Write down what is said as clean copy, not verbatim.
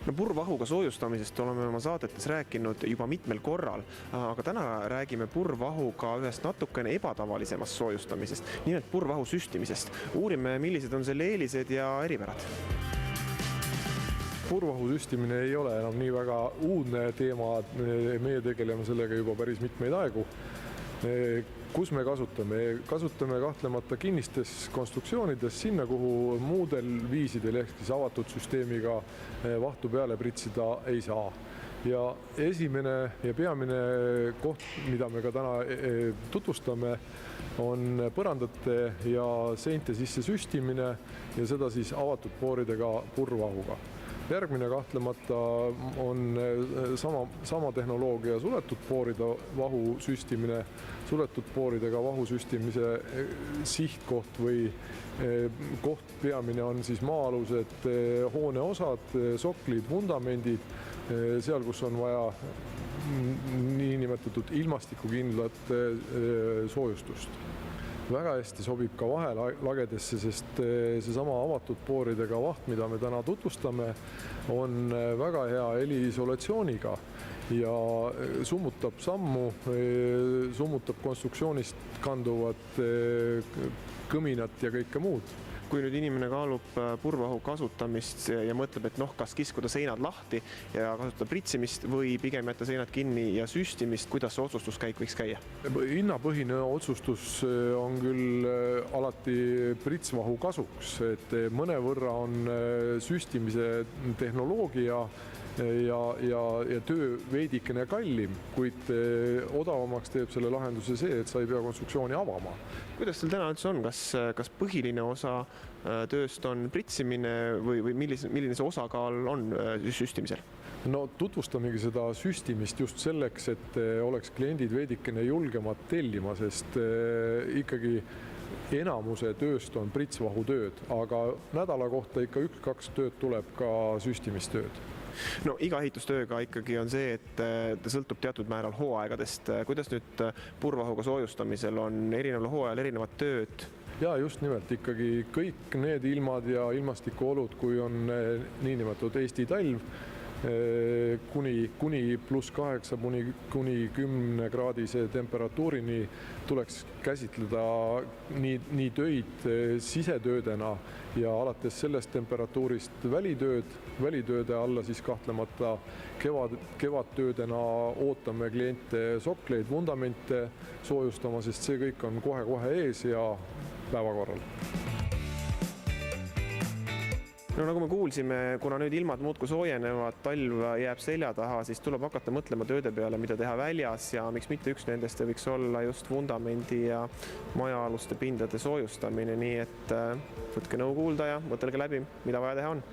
No purvahuga soojustamisest oleme oma saadetes rääkinud juba mitmel korral, aga täna räägime purvahuga ühest natukene ebatavalisemast soojustamisest, nimelt purvahu süstimisest. Uurime, millised on selle eelised ja eripärad. Purvahu süstimine ei ole enam nii väga uudne teema, meie tegeleme sellega juba päris mitmeid aegu. Kus me kasutame? Kasutame kahtlemata kinnistes konstruktsioonides sinna, kuhu muudel viisidel ehk siis avatud süsteemiga vahtu peale pritsida ei saa. Ja esimene ja peamine koht, mida me ka täna tutvustame, on põrandate ja seinte sisse süstimine ja seda siis avatud pooridega purvahuga. Järgmine kahtlemata on sama tehnoloogia suletud pooride vahu süstimine. Suletud pooridega vahu süstimise sihtkoht või koht peamine on siis maa-alused hooneosad, soklid, vundamendid, seal kus on vaja niinimetatud ilmastikukindlat soojustust. Väga hästi sobib ka vahelagedesse, sest seesama avatud pooridega vaht, mida me täna tutvustame, on väga hea heliisolatsiooniga ja summutab sammu, summutab konstruktsioonist kanduvat kõminat ja kõike muud. Kui nüüd inimene kaalub purvahu kasutamist ja mõtleb, et kas kiskuda seinad lahti ja kasutada pritsimist või pigem jätta seinad kinni ja süstimist, kuidas see otsustuskäik võiks käia? Hinnapõhine otsustus on küll alati pritsvahu kasuks, et mõnevõrra on süstimise tehnoloogia ja töö veidikene kallim, kuid odavamaks teeb selle lahenduse see, et sa ei pea konstruktsiooni avama. Kuidas teil täna üldse on? Kas põhiline osa tööst on pritsimine või milline see osakaal on süstimisel? No tutvustamegi seda süstimist just selleks, et oleks kliendid veidikene julgemad tellima, sest ikkagi enamuse tööst on pritsvahu tööd, aga nädala kohta ikka 1-2 tööd tuleb ka süstimistööd. No iga ehitustööga ikkagi on see, et ta sõltub teatud määral hooaegadest. Kuidas nüüd purvahuga soojustamisel on erineval hooajal erinevad tööd? Ja just nimelt ikkagi kõik need ilmad ja ilmastikuolud, kui on niinimetatud Eesti talv, kuni +8 kuni 10 kraadise temperatuurini tuleks käsitleda nii töid sisetöödena ja alates sellest temperatuurist välitööde alla siis kahtlemata kevadtöödena ootame kliente sokleid, vundamente soojustama, sest see kõik on kohe ees ja päevakorral. No nagu me kuulsime, kuna nüüd ilmad muudkui soojenevad, talv jääb selja taha, siis tuleb hakata mõtlema tööde peale, mida teha väljas ja miks mitte üks nendest võiks olla just vundamendi ja majaaluste pindade soojustamine, nii et võtke nõu kuulda ja mõtelge läbi, mida vaja teha on.